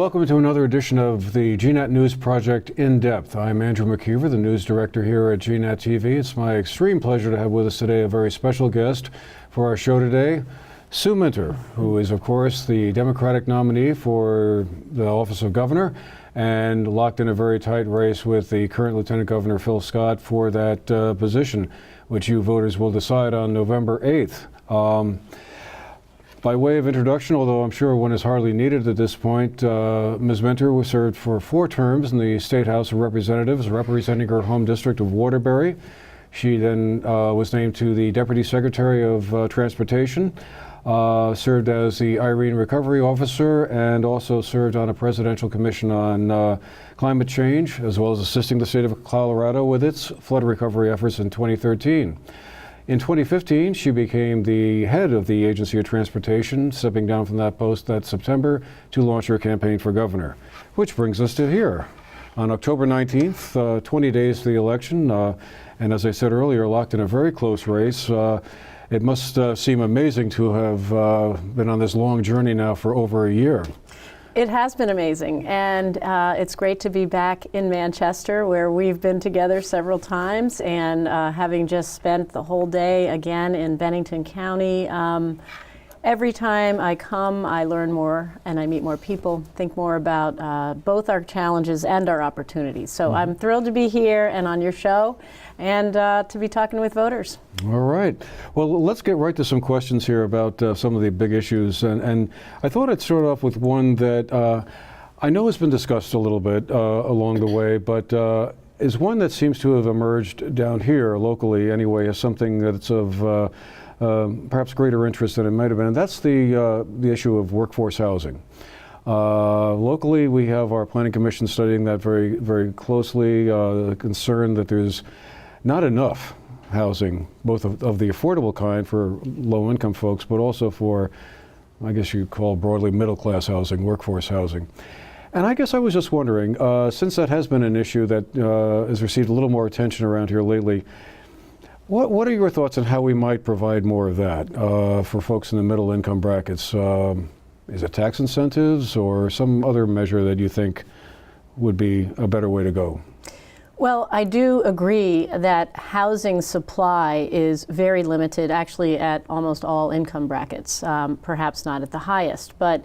welcome to another edition of the GNet News Project In Depth. I'm Andrew McKeever, the news director here at GNet TV. It's my extreme pleasure to have with us today a very special guest for our show today, Sue Minter, who is, of course, the Democratic nominee for the office of governor and locked in a very tight race with the current Lieutenant Governor Phil Scott for that position, which you voters will decide on November 8th. By way of introduction, although I'm sure one is hardly needed at this point, Ms. Minter was served for 4 terms in the State House of Representatives, representing her home district of Waterbury. She then was named to the Deputy Secretary of Transportation, served as the Irene Recovery Officer, and also served on a presidential commission on climate change, as well as assisting the state of Colorado with its flood recovery efforts in 2013. In 2015, she became the head of the Agency of Transportation, stepping down from that post that September to launch her campaign for governor. Which brings us to here. On October 19th, 20 days to the election, and as I said earlier, locked in a very close race. It must seem amazing to have been on this long journey now for over a year. It has been amazing, and it's great to be back in Manchester, where we've been together several times, and having just spent the whole day again in Bennington County. Every time I come, I learn more and I meet more people, think more about both our challenges and our opportunities. So I'm thrilled to be here and on your show and to be talking with voters. All right. Well, let's get right to some questions here about some of the big issues. And I thought I'd start off with one that I know has been discussed a little bit along the way, but is one that seems to have emerged down here locally anyway as something that's of perhaps greater interest than it might have been, and that's the issue of workforce housing. Locally, we have our Planning Commission studying that very, very closely, the concern that there's not enough housing, both of the affordable kind for low-income folks, but also for, I guess you'd call broadly middle-class housing, workforce housing. And I guess I was just wondering, since that has been an issue that has received a little more attention around here lately, what are your thoughts on how we might provide more of that for folks in the middle income brackets? Is it tax incentives or some other measure that you think would be a better way to go? Well, I do agree that housing supply is very limited, actually at almost all income brackets, perhaps not at the highest. But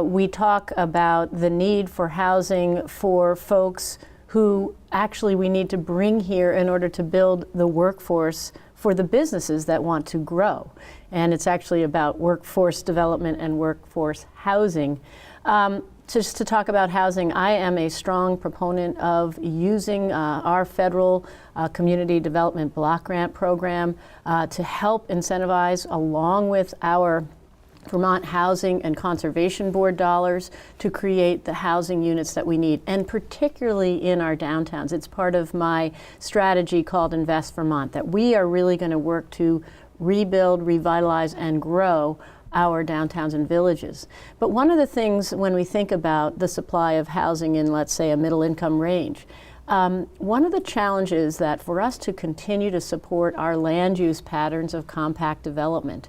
we talk about the need for housing for folks who actually we need to bring here in order to build the workforce for the businesses that want to grow. And it's actually about workforce development and workforce housing. Just to talk about housing, I am a strong proponent of using our federal community development block grant program to help incentivize, along with our Vermont Housing and Conservation Board dollars, to create the housing units that we need, and particularly in our downtowns. It's part of my strategy called Invest Vermont, that we are really going to work to rebuild, revitalize, and grow our downtowns and villages. But one of the things when we think about the supply of housing in, let's say, a middle income range, one of the challenges that for us to continue to support our land use patterns of compact development,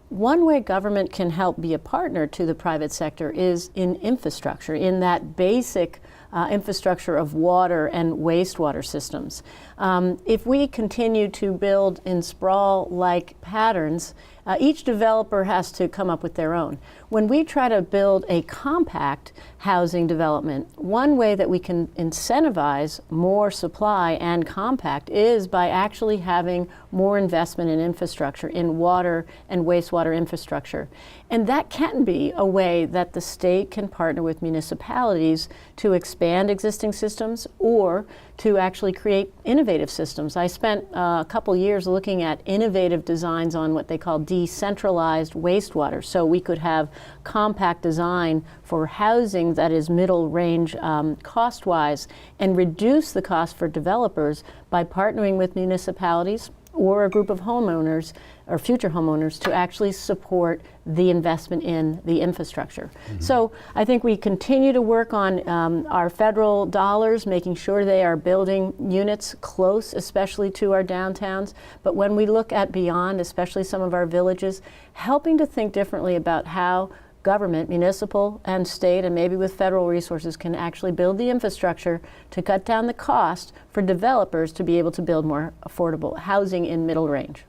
one way government can help be a partner to the private sector is in infrastructure, in that basic infrastructure of water and wastewater systems. If we continue to build in sprawl-like patterns, each developer has to come up with their own. When we try to build a compact housing development, one way that we can incentivize more supply and compact is by actually having more investment in infrastructure, in water and wastewater infrastructure. And that can be a way that the state can partner with municipalities to expand existing systems or to actually create innovative systems. I spent a couple years looking at innovative designs on what they call decentralized wastewater. So we could have compact design for housing that is middle range cost-wise and reduce the cost for developers by partnering with municipalities or a group of homeowners or future homeowners to actually support the investment in the infrastructure. So I think we continue to work on our federal dollars, making sure they are building units close, especially to our downtowns. But when we look at beyond, especially some of our villages, helping to think differently about how government, municipal and state, and maybe with federal resources, can actually build the infrastructure to cut down the cost for developers to be able to build more affordable housing in middle range.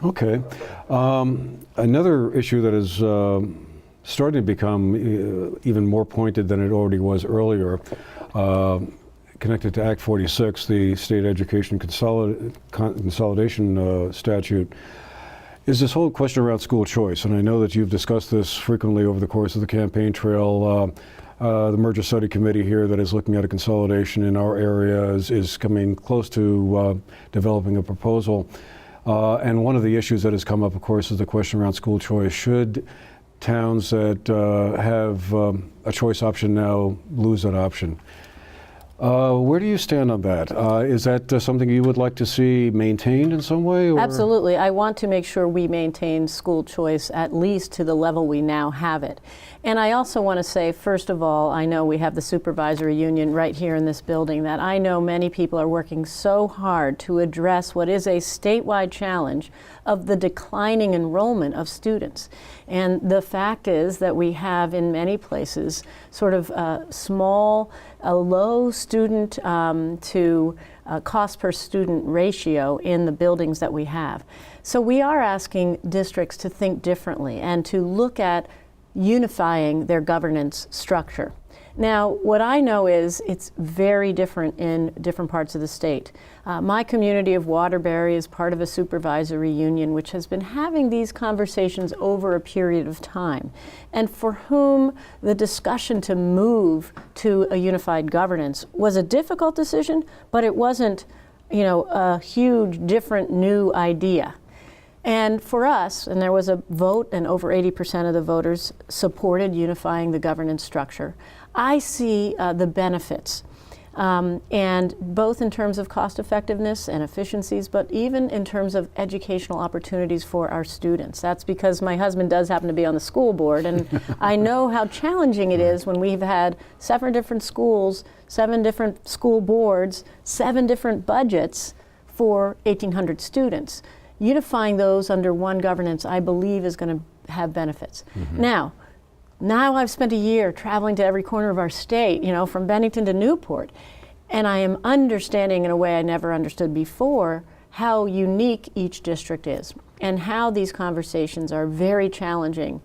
Okay. Another issue that is starting to become even more pointed than it already was earlier, connected to Act 46, the State Education Consolidation Statute, is this whole question around school choice. And I know that you've discussed this frequently over the course of the campaign trail. The Merger Study Committee here that is looking at a consolidation in our area is coming close to developing a proposal. And one of the issues that has come up, of course, is the question around school choice. Should towns that have a choice option now lose that option? Where do you stand on that? Is that something you would like to see maintained in some way? Or? Absolutely. I want to make sure we maintain school choice at least to the level we now have it. And I also want to say, first of all, I know we have the supervisory union right here in this building, that I know many people are working so hard to address what is a statewide challenge of the declining enrollment of students. And the fact is that we have in many places sort of a low student to cost per student ratio in the buildings that we have. So we are asking districts to think differently and to look at unifying their governance structure. Now, what I know is it's very different in different parts of the state. My community of Waterbury is part of a supervisory union which has been having these conversations over a period of time, and for whom the discussion to move to a unified governance was a difficult decision, but it wasn't, a huge, different, new idea. And for us, and there was a vote, and over 80% of the voters supported unifying the governance structure. I see the benefits, and both in terms of cost effectiveness and efficiencies, but even in terms of educational opportunities for our students. That's because my husband does happen to be on the school board, and I know how challenging it is when we've had 7 different schools, 7 different school boards, 7 different budgets for 1,800 students. Unifying those under one governance, I believe, is going to have benefits. Mm-hmm. Now I've spent a year traveling to every corner of our state, from Bennington to Newport, and I am understanding in a way I never understood before how unique each district is and how these conversations are very challenging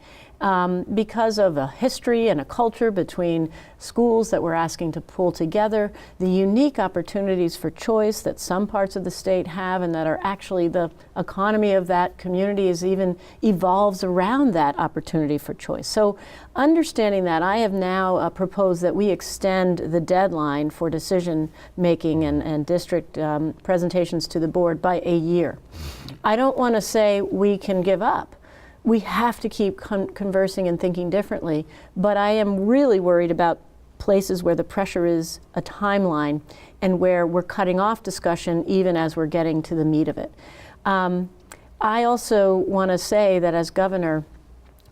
because of a history and a culture between schools that we're asking to pull together, the unique opportunities for choice that some parts of the state have, and that are actually the economy of that community is even evolves around that opportunity for choice. So understanding that, I have now proposed that we extend the deadline for decision making and district presentations to the board by a year. I don't want to say we can give up. We have to keep conversing and thinking differently, but I am really worried about places where the pressure is a timeline and where we're cutting off discussion even as we're getting to the meat of it. I also want to say that as governor,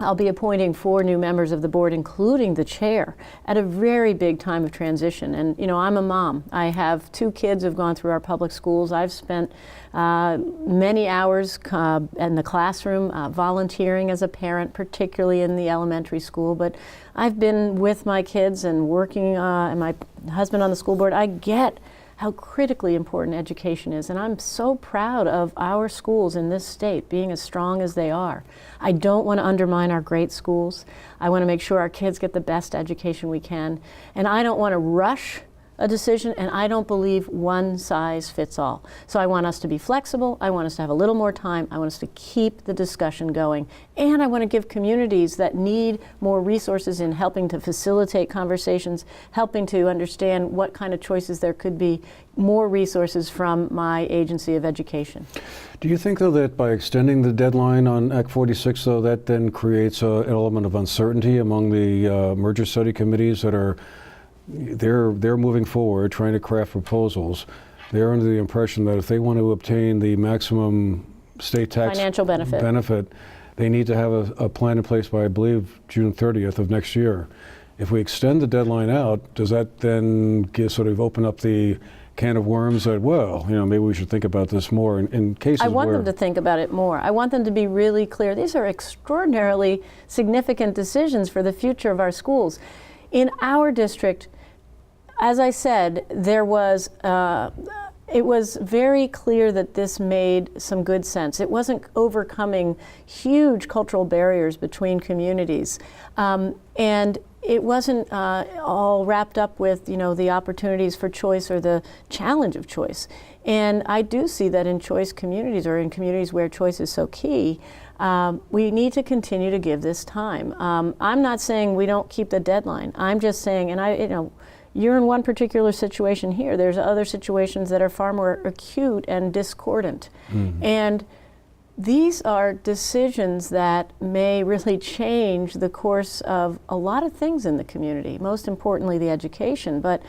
I'll be appointing 4 new members of the board, including the chair, at a very big time of transition. And, I'm a mom. I have 2 kids who've gone through our public schools. I've spent many hours in the classroom volunteering as a parent, particularly in the elementary school. But I've been with my kids and working, and my husband on the school board. I get how critically important education is, and I'm so proud of our schools in this state being as strong as they are. I don't want to undermine our great schools. I want to make sure our kids get the best education we can, and I don't want to rush a decision, and I don't believe one size fits all. So I want us to be flexible, I want us to have a little more time, I want us to keep the discussion going, and I want to give communities that need more resources in helping to facilitate conversations, helping to understand what kind of choices there could be, more resources from my agency of education. Do you think, though, that by extending the deadline on Act 46, though, that then creates an element of uncertainty among the merger study committees that are they're moving forward, trying to craft proposals? They're under the impression that if they want to obtain the maximum state tax financial benefit, they need to have a plan in place by, I believe, June 30th of next year. If we extend the deadline out, does that then sort of open up the can of worms that, well, maybe we should think about this more in cases I want where... them to think about it more. I want them to be really clear. These are extraordinarily significant decisions for the future of our schools. In our district, as I said, it was very clear that this made some good sense. It wasn't overcoming huge cultural barriers between communities. And it wasn't all wrapped up with, the opportunities for choice or the challenge of choice. And I do see that in choice communities, or in communities where choice is so key, we need to continue to give this time. I'm not saying we don't keep the deadline. I'm just saying, and you're in one particular situation here. There's other situations that are far more acute and discordant. Mm-hmm. And these are decisions that may really change the course of a lot of things in the community, most importantly the education, but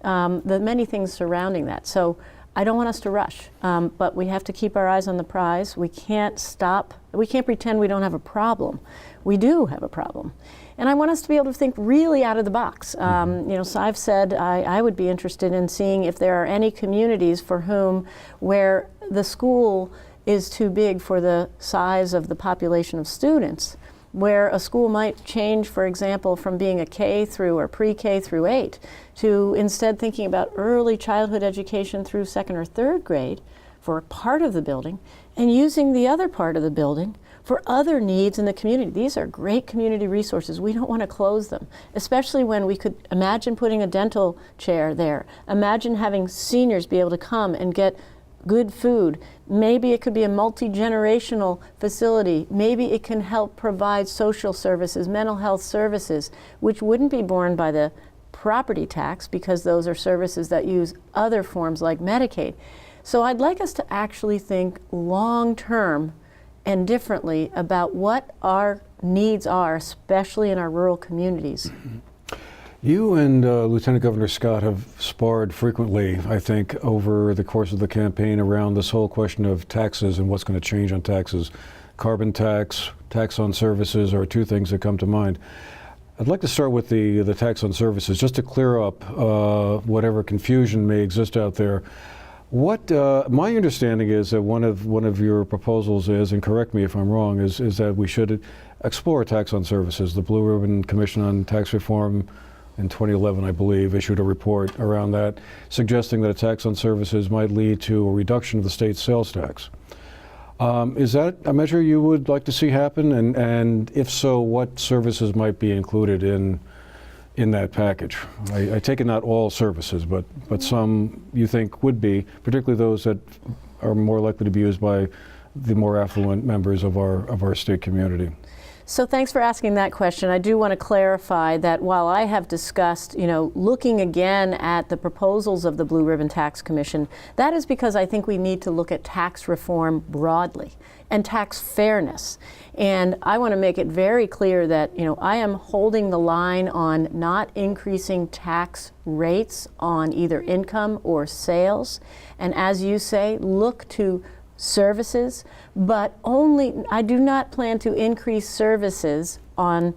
the many things surrounding that. So I don't want us to rush, but we have to keep our eyes on the prize. We can't stop. We can't pretend we don't have a problem. We do have a problem. And I want us to be able to think really out of the box. So I've said I would be interested in seeing if there are any communities for whom where the school is too big for the size of the population of students, where a school might change, for example, from being a K through or pre-K through 8 to instead thinking about early childhood education through 2nd or 3rd grade for a part of the building and using the other part of the building for other needs in the community. These are great community resources. We don't want to close them, especially when we could imagine putting a dental chair there. Imagine having seniors be able to come and get good food. Maybe it could be a multi-generational facility. Maybe it can help provide social services, mental health services, which wouldn't be borne by the property tax because those are services that use other forms like Medicaid. So I'd like us to actually think long-term and differently about what our needs are, especially in our rural communities. You and Lieutenant Governor Scott have sparred frequently, I think, over the course of the campaign around this whole question of taxes and what's going to change on taxes. Carbon tax, tax on services are two things that come to mind. I'd like to start with the tax on services, just to clear up whatever confusion may exist out there. What my understanding is that one of your proposals is, and correct me if I'm wrong, is that we should explore a tax on services. The Blue Ribbon Commission on Tax Reform in 2011, I believe, issued a report around that, suggesting that a tax on services might lead to a reduction of the state's sales tax. Is that a measure you would like to see happen? And if so, what services might be included in that package? I take it not all services, but some you think would be, particularly those that are more likely to be used by the more affluent members of our state community. So thanks for asking that question. I do want to clarify that while I have discussed, looking again at the proposals of the Blue Ribbon Tax Commission, that is because I think we need to look at tax reform broadly and tax fairness. And I want to make it very clear that, I am holding the line on not increasing tax rates on either income or sales. And as you say, look to services, but I do not plan to increase services on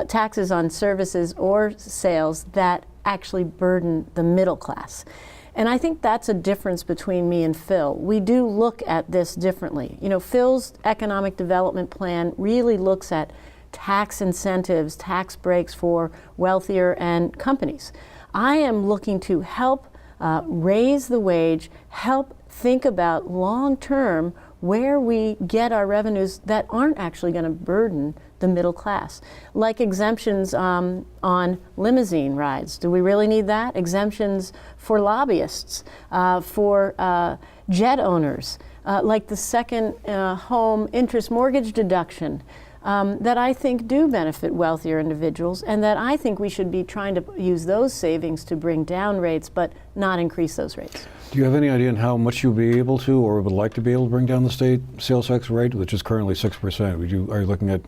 taxes on services or sales that actually burden the middle class. And I think that's a difference between me and Phil. We do look at this differently. Phil's economic development plan really looks at tax incentives, tax breaks for wealthier and companies. I am looking to help raise the wage, help think about long-term where we get our revenues that aren't actually going to burden the middle class, like exemptions on limousine rides. Do we really need that? Exemptions for lobbyists, for jet owners, like the second home interest mortgage deduction, that I think do benefit wealthier individuals, and that I think we should be trying to use those savings to bring down rates, but not increase those rates. Do you have any idea on how much you'll be able to, or would like to be able to bring down the state sales tax rate, which is currently 6%? Are you looking at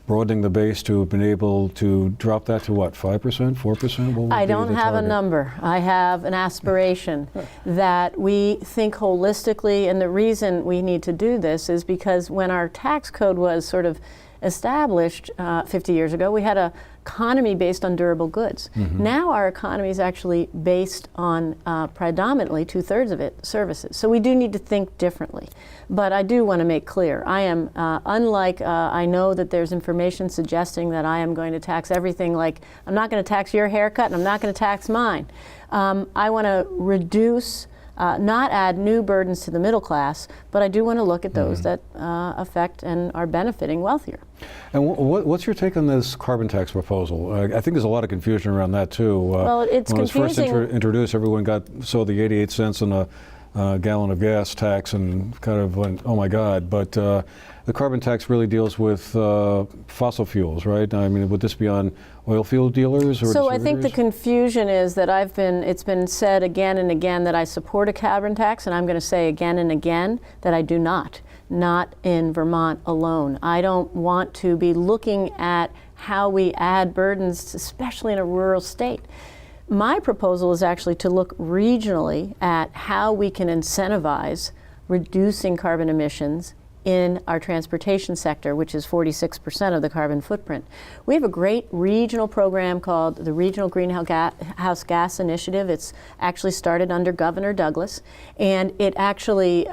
broadening the base to have been able to drop that to what, 5%, 4%? I don't have a number. I have an aspiration that we think holistically, and the reason we need to do this is because when our tax code was sort of established 50 years ago, we had a economy based on durable goods. Now our economy is actually based on predominantly 2/3 of it services. So we do need to think differently. But I do want to make clear, I am unlike, I know that there's information suggesting that I am going to tax everything, like I'm not going to tax your haircut and I'm not going to tax mine. I want to reduce, not add new burdens to the middle class, but I do want to look at those that affect and are benefiting wealthier. And what's your take on this carbon tax proposal? I think there's a lot of confusion around that too. Well, it's when it was first confusing. introduced, everyone saw the 88 cents on a gallon of gas tax and kind of went, oh my God. But the carbon tax really deals with fossil fuels, right? I mean, would this be on oil field dealers or So I think the distributors? confusion is that it's been said again and again that I support a carbon tax, and I'm going to say again and again that I do not in Vermont alone. I don't want to be looking at how we add burdens, especially in a rural state. My proposal is actually to look regionally at how we can incentivize reducing carbon emissions in our transportation sector, which is 46% of the carbon footprint. We have a great regional program called the Regional Greenhouse Gas Initiative. It's actually started under Governor Douglas, and it actually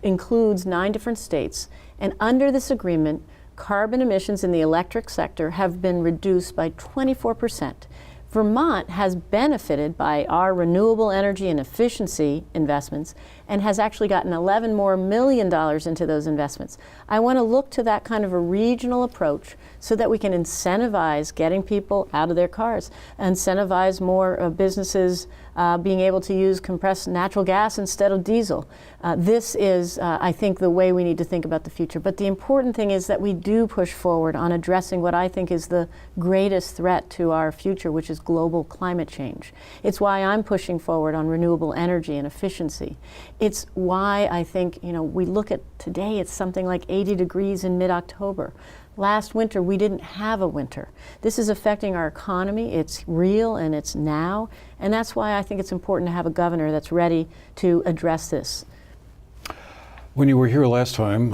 includes 9 different states. And under this agreement, carbon emissions in the electric sector have been reduced by 24%. Vermont has benefited by our renewable energy and efficiency investments and has actually gotten $11 million more into those investments. I want to look to that kind of a regional approach so that we can incentivize getting people out of their cars, incentivize more businesses being able to use compressed natural gas instead of diesel. This is, I think, the way we need to think about the future. But the important thing is that we do push forward on addressing what I think is the greatest threat to our future, which is global climate change. It's why I'm pushing forward on renewable energy and efficiency. It's why I think, we look at today, it's something like 80 degrees in mid-October. Last winter, we didn't have a winter. This is affecting our economy. It's real and it's now. And that's why I think it's important to have a governor that's ready to address this. When you were here last time,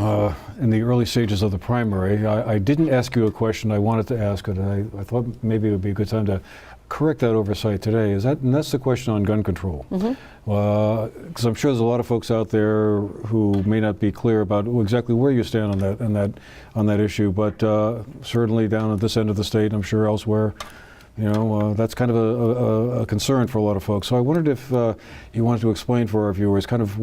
in the early stages of the primary, I didn't ask you a question I wanted to ask, and I thought maybe it would be a good time to correct that oversight today. And that's the question on gun control. Because I'm sure there's a lot of folks out there who may not be clear about exactly where you stand on that issue, but certainly down at this end of the state, I'm sure elsewhere, that's kind of a concern for a lot of folks. So I wondered if you wanted to explain for our viewers kind of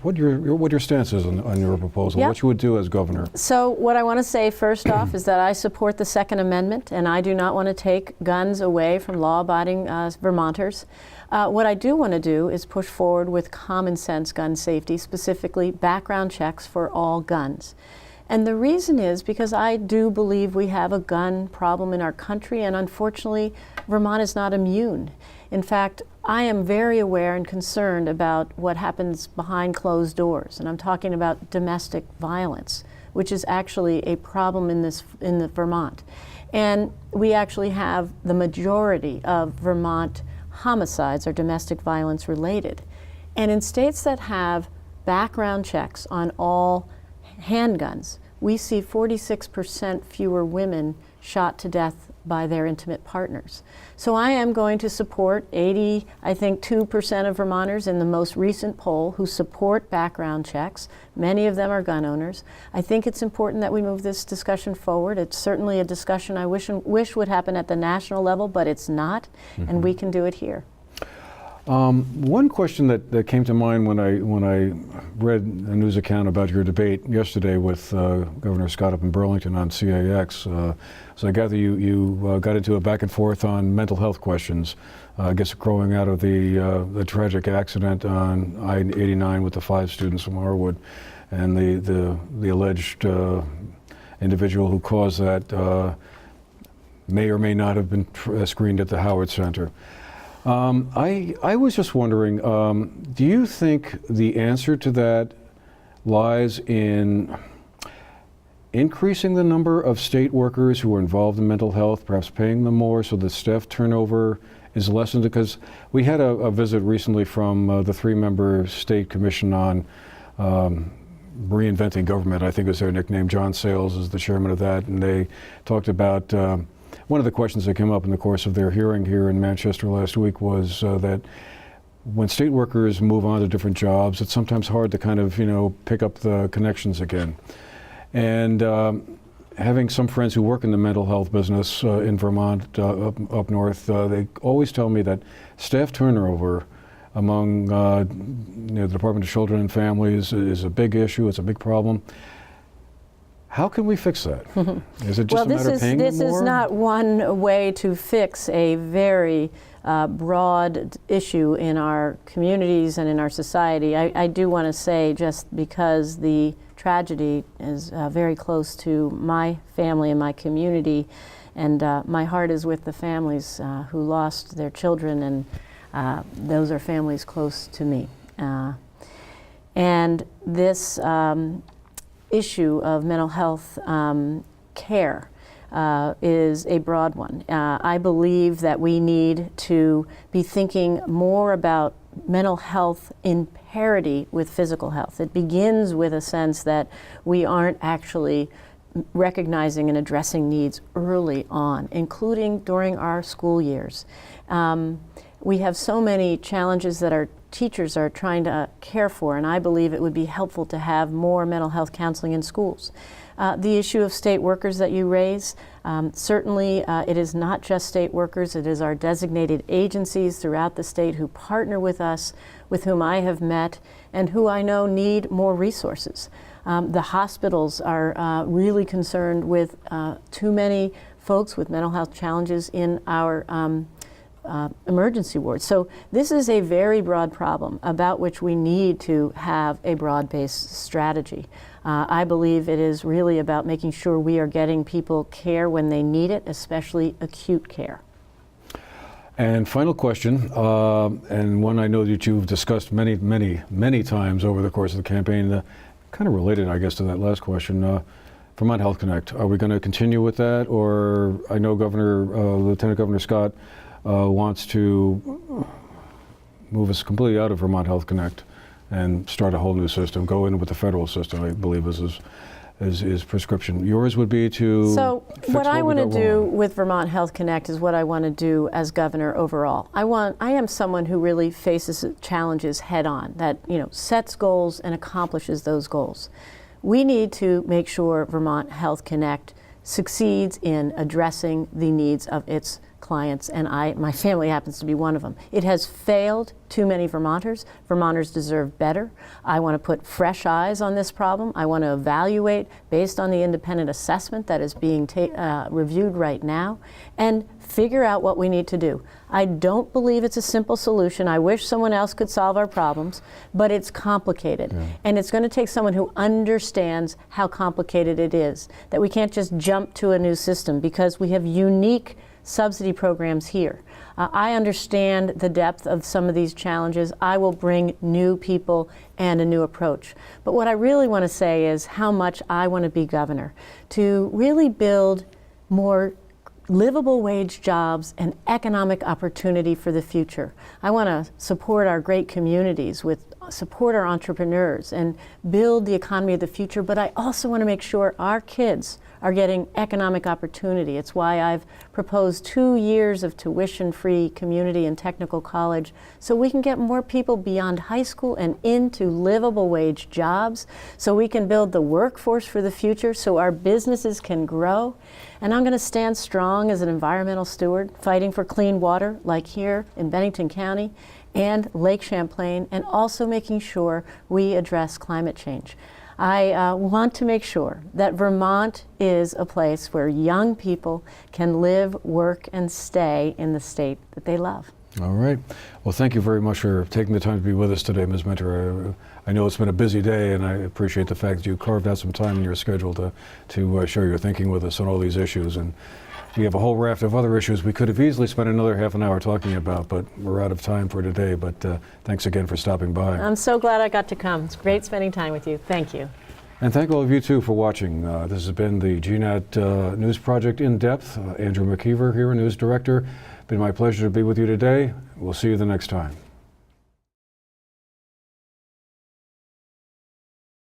what your stance is on your proposal, what you would do as governor. So what I want to say first off is that I support the Second Amendment, and I do not want to take guns away from law-abiding Vermonters. What I do want to do is push forward with common sense gun safety, specifically background checks for all guns. And the reason is because I do believe we have a gun problem in our country, and unfortunately, Vermont is not immune. In fact, I am very aware and concerned about what happens behind closed doors, and I'm talking about domestic violence, which is actually a problem in the Vermont. And we actually have the majority of Vermont homicides are domestic violence related. And in states that have background checks on all handguns, we see 46% fewer women shot to death by their intimate partners. So I am going to support 2% of Vermonters in the most recent poll who support background checks. Many of them are gun owners. I think it's important that we move this discussion forward. It's certainly a discussion I wish would happen at the national level, but it's not, and we can do it here. One question that came to mind when I read a news account about your debate yesterday with Governor Scott up in Burlington on CAX. So I gather you got into a back and forth on mental health questions. I guess growing out of the tragic accident on I-89 with the 5 students from Harwood, and the alleged individual who caused that may or may not have been screened at the Howard Center. I was just wondering, do you think the answer to that lies in increasing the number of state workers who are involved in mental health, perhaps paying them more so that staff turnover is lessened? Because we had a visit recently from the 3-member state commission on Reinventing Government, I think is their nickname. John Sayles is the chairman of that, and they talked about one of the questions that came up in the course of their hearing here in Manchester last week was that when state workers move on to different jobs, it's sometimes hard to kind of, pick up the connections again. And having some friends who work in the mental health business in Vermont, up north, they always tell me that staff turnover among the Department of Children and Families is a big issue. It's a big problem. How can we fix that? Is it just a matter of paying them more? This is not one way to fix a very broad issue in our communities and in our society. I do want to say, just because the tragedy is very close to my family and my community, and my heart is with the families who lost their children, and those are families close to me. And this issue of mental health care is a broad one. I believe that we need to be thinking more about mental health in parity with physical health. It begins with a sense that we aren't actually recognizing and addressing needs early on, including during our school years. We have so many challenges that our teachers are trying to care for, and I believe it would be helpful to have more mental health counseling in schools. The issue of state workers that you raise, certainly it is not just state workers, it is our designated agencies throughout the state who partner with us, with whom I have met, and who I know need more resources. The hospitals are really concerned with too many folks with mental health challenges in our emergency wards. So this is a very broad problem about which we need to have a broad-based strategy. I believe it is really about making sure we are getting people care when they need it, especially acute care. And final question, and one I know that you've discussed many, many, many times over the course of the campaign, kind of related, I guess, to that last question. Vermont Health Connect, are we going to continue with that? Or I know Lieutenant Governor Scott wants to move us completely out of Vermont Health Connect and start a whole new system, go in with the federal system, I believe is his prescription. Yours would be to So fix what I want to do wrong. with Vermont Health Connect is what I want to do as governor overall. I am someone who really faces challenges head on, that sets goals and accomplishes those goals. We need to make sure Vermont Health Connect succeeds in addressing the needs of its clients, and my family happens to be one of them. It has failed too many Vermonters. Vermonters deserve better. I want to put fresh eyes on this problem. I want to evaluate based on the independent assessment that is being reviewed right now, and figure out what we need to do. I don't believe it's a simple solution. I wish someone else could solve our problems, but it's complicated. Yeah. And it's going to take someone who understands how complicated it is, that we can't just jump to a new system because we have unique subsidy programs here. I understand the depth of some of these challenges. I will bring new people and a new approach. But what I really want to say is how much I want to be governor to really build more livable wage jobs and economic opportunity for the future. I want to support our great communities, support our entrepreneurs and build the economy of the future, but I also want to make sure our kids are getting economic opportunity. It's why I've proposed 2 years of tuition-free community and technical college so we can get more people beyond high school and into livable wage jobs, so we can build the workforce for the future, so our businesses can grow. And I'm going to stand strong as an environmental steward, fighting for clean water, like here in Bennington County and Lake Champlain, and also making sure we address climate change. I want to make sure that Vermont is a place where young people can live, work, and stay in the state that they love. All right. Well, thank you very much for taking the time to be with us today, Ms. Minter. I know it's been a busy day, and I appreciate the fact that you carved out some time in your schedule to share your thinking with us on all these issues. And we have a whole raft of other issues we could have easily spent another half an hour talking about, but we're out of time for today. But thanks again for stopping by. I'm so glad I got to come. It's great spending time with you. Thank you. And thank all of you, too, for watching. This has been the GNAT News Project In Depth. Andrew McKeever here, News Director. Been my pleasure to be with you today. We'll see you the next time.